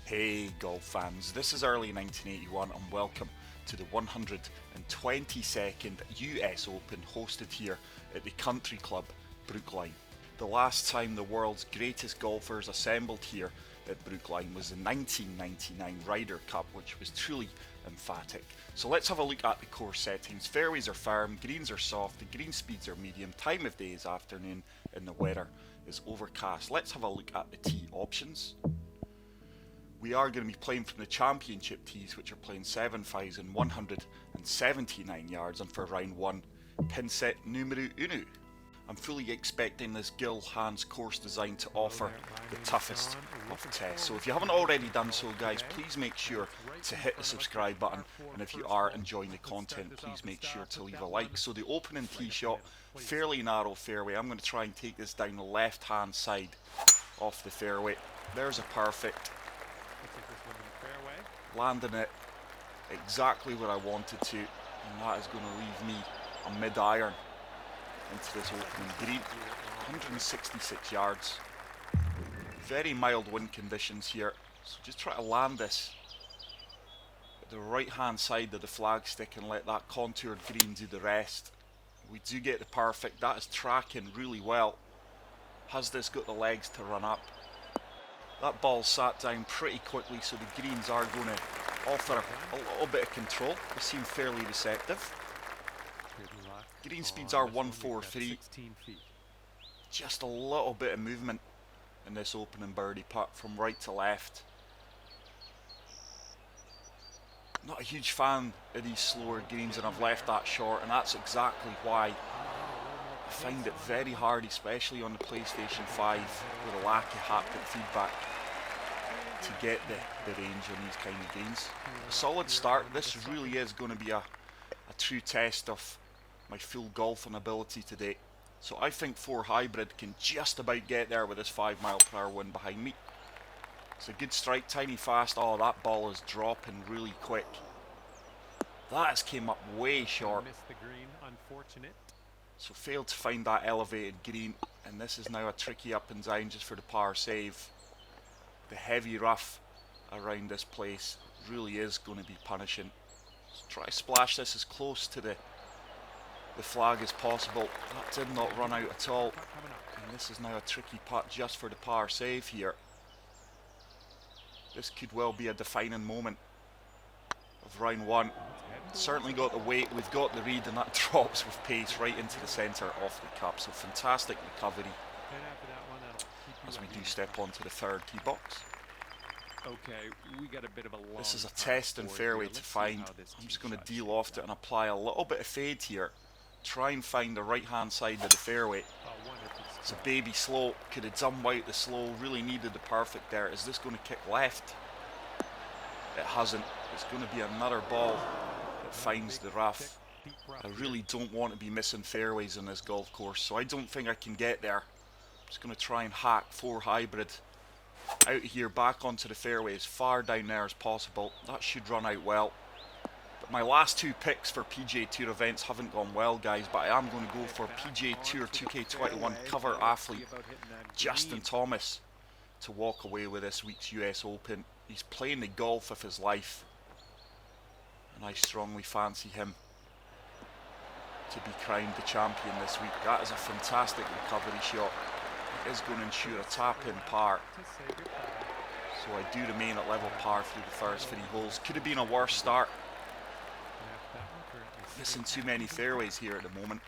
Hey golf fans, this is early 1981 and welcome to the 122nd US Open hosted here at the country club Brookline. The last time the world's greatest golfers assembled here at Brookline was the 1999 Ryder Cup, which was truly emphatic. So let's have a look at the course settings. Fairways are firm, greens are soft, the green speeds are medium, time of day is afternoon and the weather is overcast. Let's have a look at the tee options. We are going to be playing from the championship tees, which are playing 7,179 yards, and for round 1, pin set numero uno. I'm fully expecting this Gil Hanse course design to offer the toughest of tests. So if you haven't already done so, guys, please make sure to hit the subscribe button, and if you are enjoying the content, please make sure to leave a like. So the opening tee shot, fairly narrow fairway. I'm going to try and take this down the left hand side of the fairway. There's a perfect. Landing it exactly where I wanted to, and that is going to leave me a mid-iron into this opening green. 166 yards. Very mild wind conditions here, so just try to land this at the right hand side of the flagstick and let that contoured green do the rest. We do get the perfect. That is tracking really well. Has this got the legs to run up? That ball sat down pretty quickly, so the greens are going to offer a little bit of control. They seem fairly receptive. Green speeds are 143. Just a little bit of movement in this opening birdie putt from right to left. Not a huge fan of these slower greens, and I've left that short, and that's exactly why I find it very hard, especially on the PlayStation 5 with a lack of haptic feedback, to get the range on these kind of greens. A solid start. This really is going to be a true test of my full golfing ability today. So I think 4 hybrid can just about get there with this 5 mile per hour wind behind me. It's a good strike, tiny fast. Oh, that ball is dropping really quick. That has came up way short. So failed to find that elevated green, and this is now a tricky up and down just for the par save. The heavy rough around this place really is going to be punishing. So try to splash this as close to the flag as possible. That did not run out at all, and this is now a tricky putt just for the par save here. This could well be a defining moment of round 1. Certainly got the weight, we've got the read, and that drops with pace right into the centre of the cup. So fantastic recovery as we do step onto the third tee box. Okay, we got a bit of a long This is a test and fairway to find. I'm just going to deal off it and apply a little bit of fade here. Try and find the right hand side of the fairway. It's a baby slope. Could have done out the slow. Really needed the perfect there. Is this going to kick left? It hasn't. It's going to be another ball that finds the rough. I really don't want to be missing fairways in this golf course, so I don't think I can get there. I'm just going to try and hack 4 hybrid out here, back onto the fairway as far down there as possible. That should run out well. But my last 2 picks for PGA Tour events haven't gone well, guys, but I am going to go for PGA Tour 2K21 cover athlete Justin Thomas to walk away with this week's US Open. He's playing the golf of his life, and I strongly fancy him to be crowned the champion this week. That is a fantastic recovery shot. It is going to ensure a tap-in par. So I do remain at level par through the first 3 holes. Could have been a worse start. Missing too many fairways here at the moment.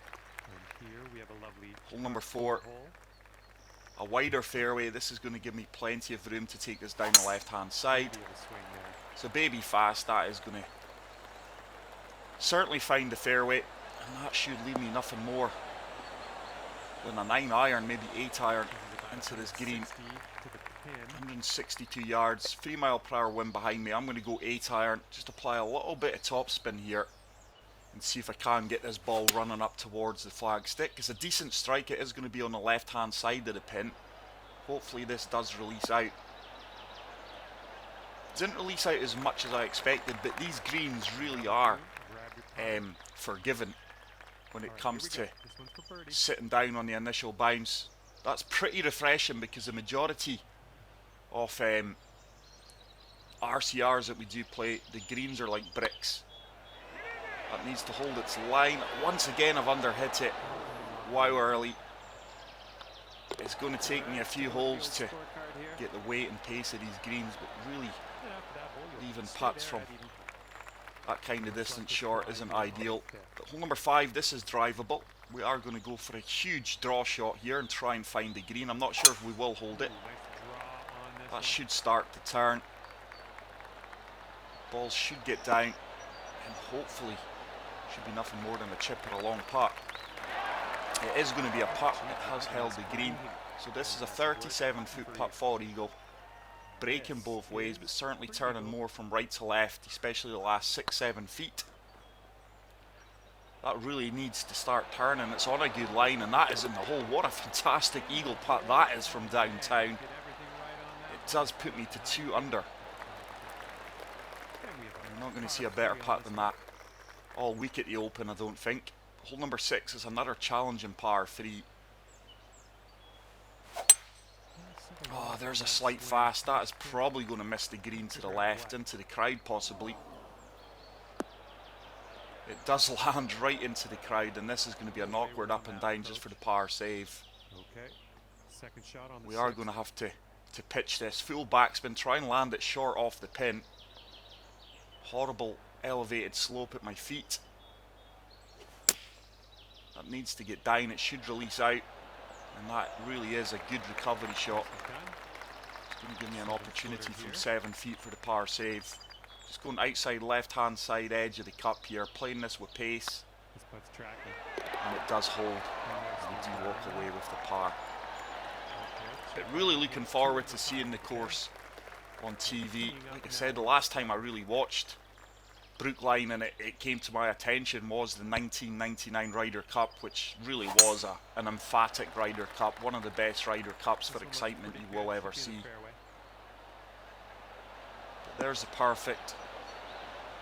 Hole number 4. A wider fairway. This is going to give me plenty of room to take this down the left-hand side. So baby fast, that is going to certainly find the fairway, and that should leave me nothing more than a 9 iron, maybe 8 iron into this green. 162 yards, 3 mile per hour wind behind me. I'm going to go 8 iron, just apply a little bit of topspin here and see if I can get this ball running up towards the flag stick. It's a decent strike. It is going to be on the left hand side of the pin. Hopefully this does release out. Didn't release out as much as I expected, but these greens really are forgiving when it comes to sitting down on the initial bounce. That's pretty refreshing, because the majority of RCRs that we do play, the greens are like bricks. That needs to hold its line. Once again, I've underhit it. Wow, early. It's going to take me a few holes to get the weight and pace of these greens, but really leaving putts from that kind of distance short isn't ideal. But hole number 5, this is drivable. We are going to go for a huge draw shot here and try and find the green. I'm not sure if we will hold it. That should start to turn. Balls should get down, and hopefully should be nothing more than a chip or a long putt. It is going to be a putt. It has held the green. So this is a 37-foot putt for eagle. Breaking both ways, but certainly turning more from right to left, especially the last 6-7 feet. That really needs to start turning. It's on a good line, and that is in the hole. What a fantastic eagle putt that is from downtown. It does put me to 2 under. You're not going to see a better putt than that all week at the Open, I don't think. Hole number 6 is another challenging par 3. Oh, there's a slight fast. That is probably going to miss the green to the left, into the crowd possibly. It does land right into the crowd, and this is going to be an awkward up and down just for the par save. We are going to have to pitch this. Full backspin, try and land it short off the pin. Horrible elevated slope at my feet. That needs to get down. It should release out, and that really is a good recovery shot. It's going to give me an opportunity from 7 feet for the par save. Just going outside left hand side edge of the cup here, playing this with pace, and it does hold. We do walk away with the par. But really looking forward to seeing the course on TV. Like I said, the last time I really watched Brookline and it came to my attention was the 1999 Ryder Cup, which really was an emphatic Ryder Cup, one of the best Ryder Cups for excitement you will ever see. But there's the perfect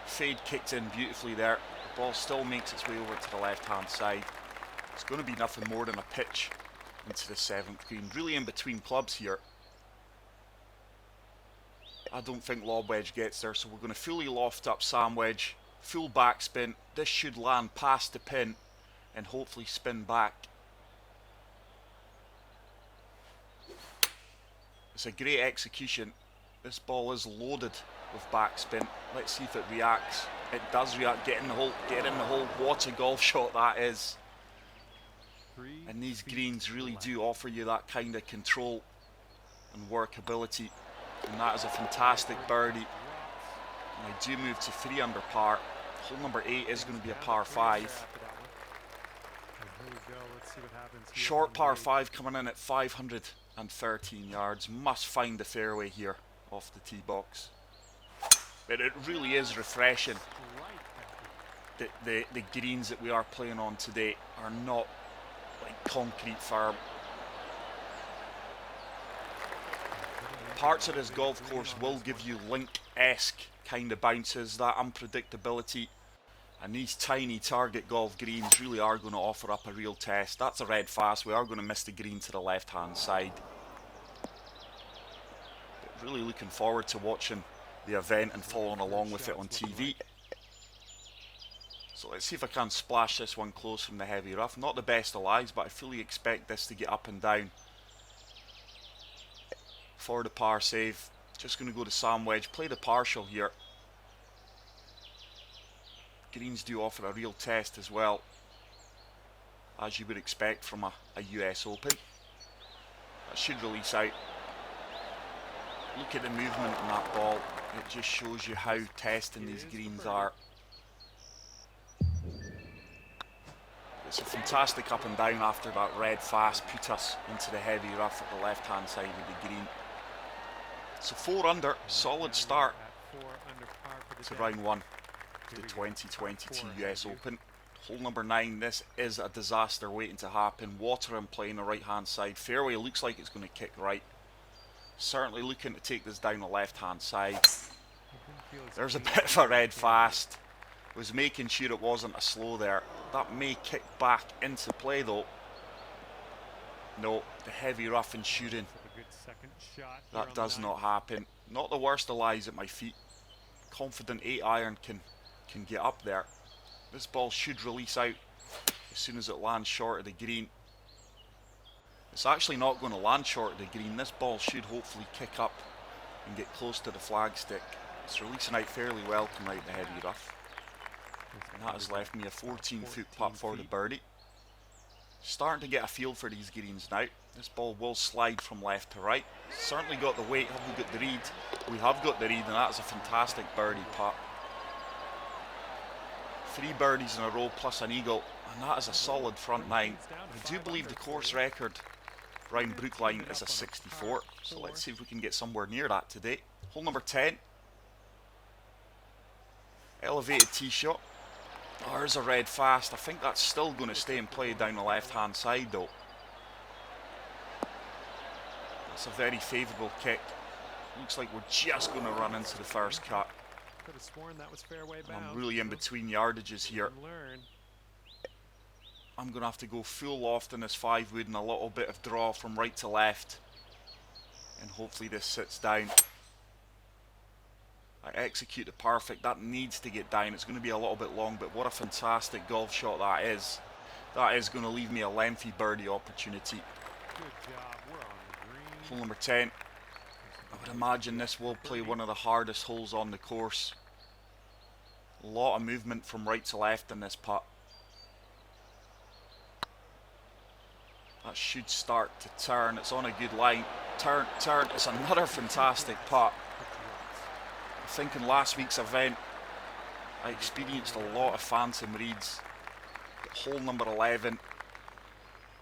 fade, kicked in beautifully there. The ball still makes its way over to the left hand side. It's going to be nothing more than a pitch into the 7th green, really in between clubs here. I don't think lob wedge gets there, so we're going to fully loft up Sam wedge, full backspin. This should land past the pin and hopefully spin back. It's a great execution. This ball is loaded with backspin. Let's see if it reacts. It does react. Get in the hole. Get in the hole. What a golf shot that is. And these greens really do offer you that kind of control and workability. And that is a fantastic birdie. And I do move to 3 under par. Hole number 8 is going to be a par 5. Short par 5 coming in at 513 yards. Must find the fairway here off the tee box. But it really is refreshing that the greens that we are playing on today are not like concrete firm. Parts of this golf course will give you link-esque kind of bounces, that unpredictability, and these tiny target golf greens really are going to offer up a real test. That's a red fast. We are going to miss the green to the left hand side. But really looking forward to watching the event and following along with it on TV. So let's see if I can splash this one close from the heavy rough. Not the best of lies, but I fully expect this to get up and down for the par save. Just going to go to Sam wedge, play the partial here. Greens do offer a real test as well, as you would expect from a US Open. That should release out. Look at the movement in that ball. It just shows you how testing these greens are. It's a fantastic up and down after that red fast put us into the heavy rough at the left hand side of the green. So 4 under, solid start to round 1 of the 2022 US Open. Hole number 9, this is a disaster waiting to happen. Water and play on the right hand side. Fairway looks like it's going to kick right. Certainly looking to take this down the left hand side. There's a bit of a red fast. Was making sure it wasn't a slow there. That may kick back into play though. No, the heavy rough ensuring that does not happen. Not the worst of lies at my feet. Confident 8 iron can get up there. This ball should release out as soon as it lands short of the green. It's actually not going to land short of the green. This ball should hopefully kick up and get close to the flagstick. It's releasing out fairly well from right the heavy rough. And that has left me a 14-foot putt for the birdie. Starting to get a feel for these greens now. This ball will slide from left to right. Certainly got the weight. Have we got the read? We have got the read, and that is a fantastic birdie putt. 3 birdies in a row plus an eagle, and that is a solid front 9. I do believe the course record round Brookline is a 64, so let's see if we can get somewhere near that today. Hole number 10. Elevated tee shot. Oh, there's a red fast. I think that's still going to stay in play down the left hand side though. That's a very favourable kick. Looks like we're just going to run into the first cut. Could have sworn that was fairway And bound. I'm really in between yardages here. I'm going to have to go full loft in this 5 wood and a little bit of draw from right to left. And hopefully this sits down. I execute it perfect. That needs to get down. It's going to be a little bit long, but what a fantastic golf shot that is. That is going to leave me a lengthy birdie opportunity. Good job. We're on the green. Hole number 10. I would imagine this will play one of the hardest holes on the course. A lot of movement from right to left in this putt. That should start to turn. It's on a good line. Turn, turn. It's another fantastic putt. I think in last week's event, I experienced a lot of phantom reads. But hole number 11,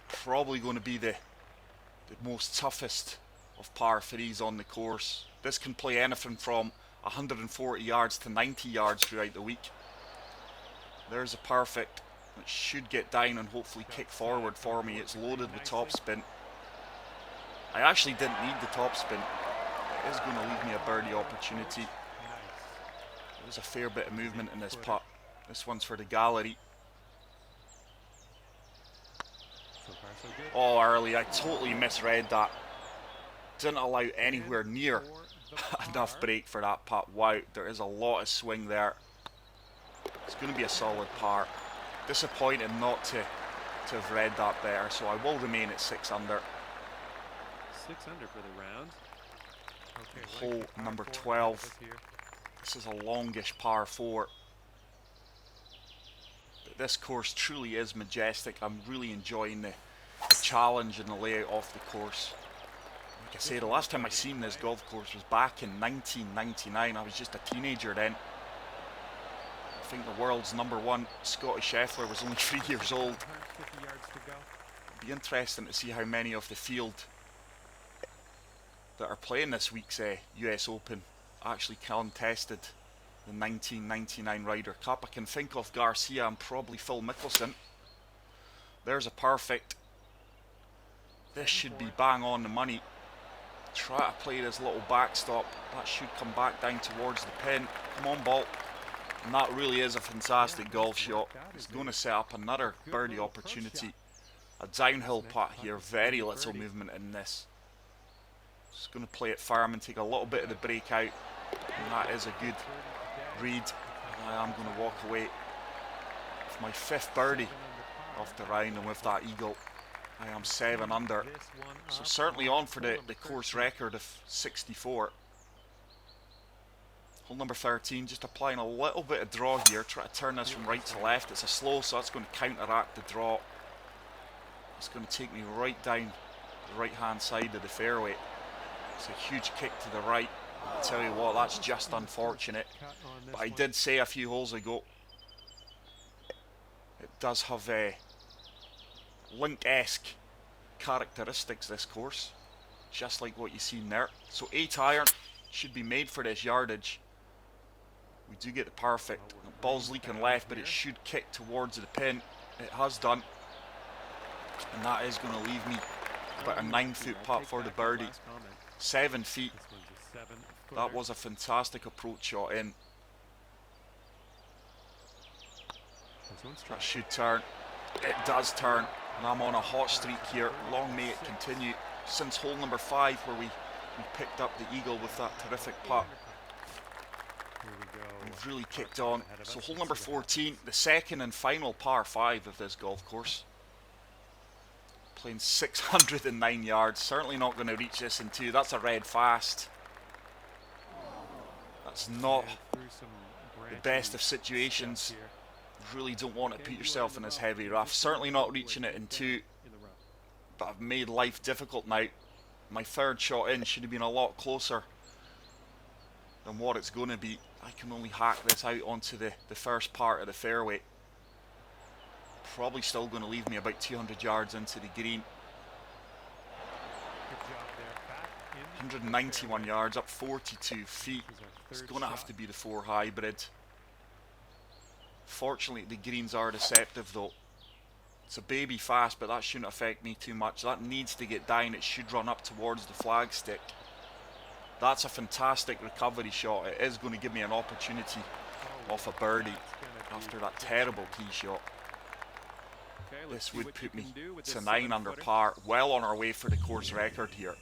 probably going to be the most toughest of par 3s on the course. This can play anything from 140 yards to 90 yards throughout the week. There's a perfect. It should get down and hopefully kick forward for me. It's loaded with topspin. I actually didn't need the topspin. It is going to leave me a birdie opportunity. There's a fair bit of movement in this putt. This one's for the gallery. Oh, early. I totally misread that. Didn't allow anywhere near enough break for that putt. Wow, there is a lot of swing there. It's going to be a solid par. Disappointed not to have read that better, so I will remain at 6 under. 6 under for the round. Okay, Hole number 12. This is a longish par 4. But this course truly is majestic. I'm really enjoying the challenge and the layout of the course. Like I say, the last time I seen this golf course was back in 1999. I was just a teenager then. I think the world's #1 Scotty Scheffler was only 3 years old. It'd be interesting to see how many of the field that are playing this week's US Open actually contested the 1999 Ryder Cup. I can think of Garcia and probably Phil Mickelson. There's a perfect. This should be bang on the money. Try to play this little backstop. That should come back down towards the pin. Come on, ball. And that really is a fantastic golf shot. It's going to set up another birdie opportunity. A downhill putt here. Very little movement in this. Just going to play it firm and take a little bit of the break out. And that is a good read. And I am going to walk away with my 5th birdie of the round, and with that eagle I am 7 under. So certainly on for the course record of 64. Hole number 13, just applying a little bit of draw here. Try to turn this from right to left. It's a slow, so that's going to counteract the draw. It's going to take me right down the right hand side of the fairway. It's a huge kick to the right. I'll tell you what, that's just unfortunate. But I did say a few holes ago, it does have a link-esque characteristics, this course, just like what you seen there. So 8 iron should be made for this yardage. We do get the perfect. The ball's leaking left, but it should kick towards the pin. It has done. And that is going to leave me about a 9-foot putt for the birdie. 7 feet. That was a fantastic approach shot in. That should turn. It does turn. And I'm on a hot streak here. Long may it continue. Since hole number 5, where we We picked up the eagle with that terrific putt. Here we go. We've really Par kicked five on. ahead of So us. hole Let's number see what 14, happens. the second and final par 5 of this golf course. Playing 609 yards. Certainly not going to reach this in 2. That's a red fast. That's not And through some the best of branchy situations. steps here. Really don't want to Okay, put you are yourself in in the this rough. heavy Your rough. distance Certainly not to reaching a it in dead 2. end in the rough. But I've made life difficult now. My third shot in should have been a lot closer than what it's going to be. I can only hack this out onto the first part of the fairway. Probably still going to leave me about 200 yards into the green. Good job there. Back in the 191 fairway. yards, up 42 feet. This is our It's third going to have shot. to be the 4 hybrid. Fortunately, the greens are deceptive though. It's a baby fast, but that shouldn't affect me too much. That needs to get down. It should run up towards the flagstick. That's a fantastic recovery shot. It is going to give me an opportunity Oh, off a birdie that's gonna be after that just terrible nice. tee shot. Okay, let's This see would what you put me can do with to this 9 under 7-footer. par. Well on our way for the course record here.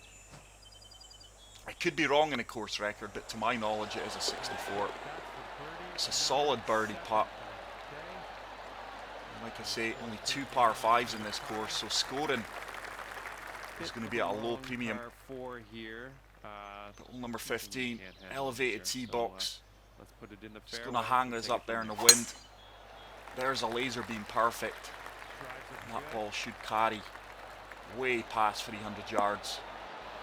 I could be wrong in the course record, but to my knowledge it is a 64. That's for birdie It's a number solid birdie 7 putt. of Like I say, only 2 par 5s in this course, so scoring is going to be at a low premium. Par 4 here. But hole number you 15, can't handle elevated it, tee sir. box. Let's put it in the Just fairway. going to hang We'll this take up it there from in the wind. There's a laser beam perfect. Drives it And that good. ball should carry way past 300 yards.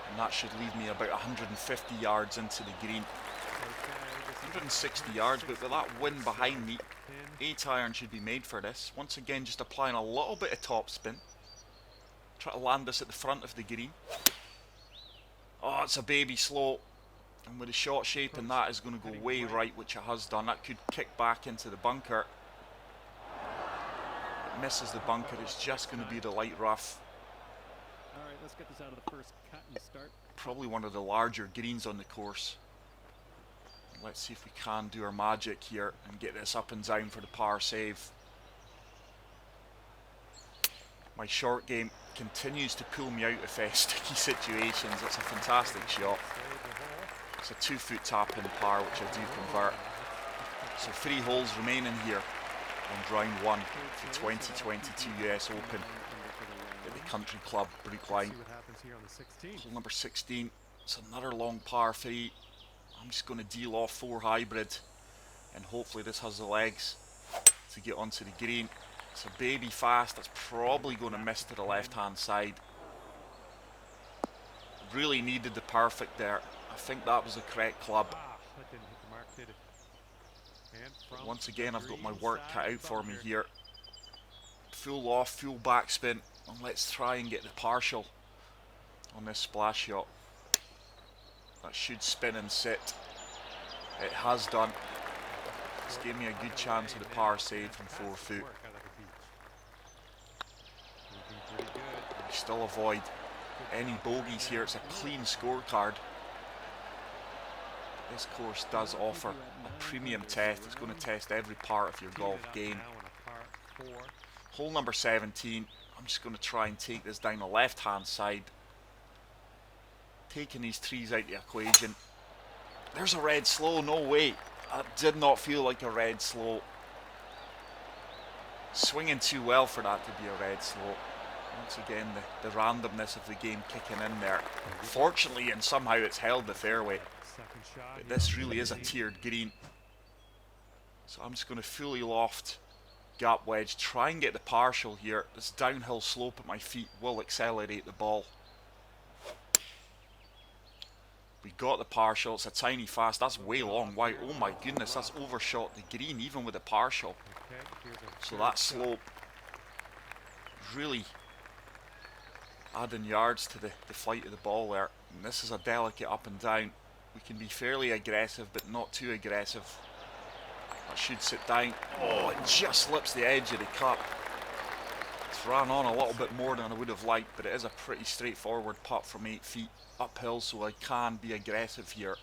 And that should leave me about 150 yards into the green. Okay, this is 160 yards, but with that wind behind me, pin. 8 iron should be made for this. Once again, just applying a little bit of topspin. Try to land this at the front of the green. Oh, it's a baby slow. And with the shot shape and that is going to go way right, which it has done. That could kick back into the bunker. It misses the bunker. It's just going to be the light rough. All right, let's get this out of the first cut and start. Probably one of the larger greens on the course. Let's see if we can do our magic here and get this up and down for the par save. My short game continues to pull me out of sticky situations. It's a fantastic shot. It's a 2-foot tap in par, which I do convert. So 3 holes remaining here on round 1 of the 2022 US Open at the Country Club Brookline. See what happens here on the 16th. Hole number 16, it's another long par 3. I'm just going to deal off 4 hybrid and hopefully this has the legs to get onto the green. It's a baby fast that's probably going to miss to the left hand side. Really needed the perfect there. I think that was the correct club. That didn't hit the mark, did it? And from Once again, I've got my green work side cut out for me bunker. here. Full off, full backspin, and let's try and get the partial on this splash shot. That should spin and sit. It has done. This gave me a good chance of the par save from 4 foot. Work out of the beach. Looking pretty good. We still avoid any bogeys here. It's a clean scorecard. This course does offer a premium test. It's going to test every part of your golf game. Hole number 17, I'm just going to try and take this down the left hand side. Taking these trees out of the equation. There's a red slow, no way. That did not feel like a red slow. Swinging too well for that to be a red slow. Once again, the randomness of the game kicking in there. Fortunately, and somehow it's held the fairway. But this really is a tiered green. So I'm just going to fully loft, gap wedge, try and get the partial here. This downhill slope at my feet will accelerate the ball. We got the partial. It's a tiny fast. That's way long. Wow, oh my goodness, that's overshot the green even with the partial. So that slope really adding yards to the flight of the ball there. And this is a delicate up and down. We can be fairly aggressive but not too aggressive. That should sit down. Oh, it just slips the edge of the cup. It's ran on a little bit more than I would have liked, but it is a pretty straightforward putt from 8 feet uphill, so I can be aggressive here.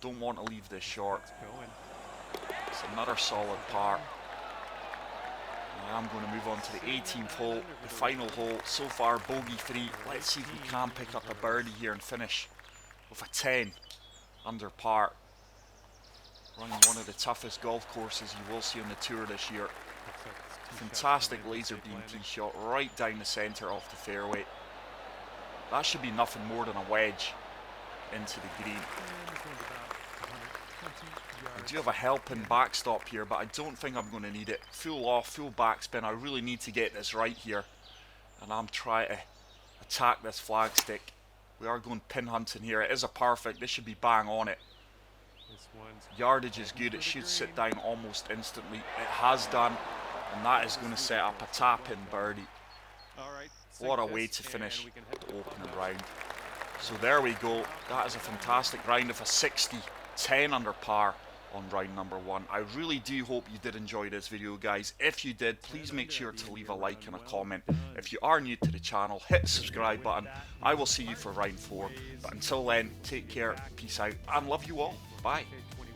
Don't want to leave this short. It's another solid par. I'm going to move on to the 18th hole, the final hole. So far bogey free. Let's see if we can pick up a birdie here and finish with a 10 under par. Running one of the toughest golf courses you will see on the tour this year. Looks like it's 2 shots Fantastic behind laser safe beam landing. tee shot right down the centre of the fairway. That should be nothing more than a wedge into the green. And this one's about 120 I yards. do have a helping backstop here, but I don't think I'm going to need it. Full off, full backspin. I really need to get this right here. And I'm trying to attack this flagstick. We are going pin hunting here. It is a perfect. This should be bang on it. This one's Yardage is good. It should sit down almost instantly. It has done. And that is going to set up a tap-in birdie. all right. What a sink way this, to and finish we can head to the the opening clubhouse. round. So there we go. That is a fantastic round of a 60, 10 under par on round number 1. I really do hope you did enjoy this video, guys. If you did, please make sure to leave a like and a comment. If you are new to the channel, hit the subscribe button. I will see you for round 4. But until then, take care, peace out, and love you all. Bye. PGATOUR2K21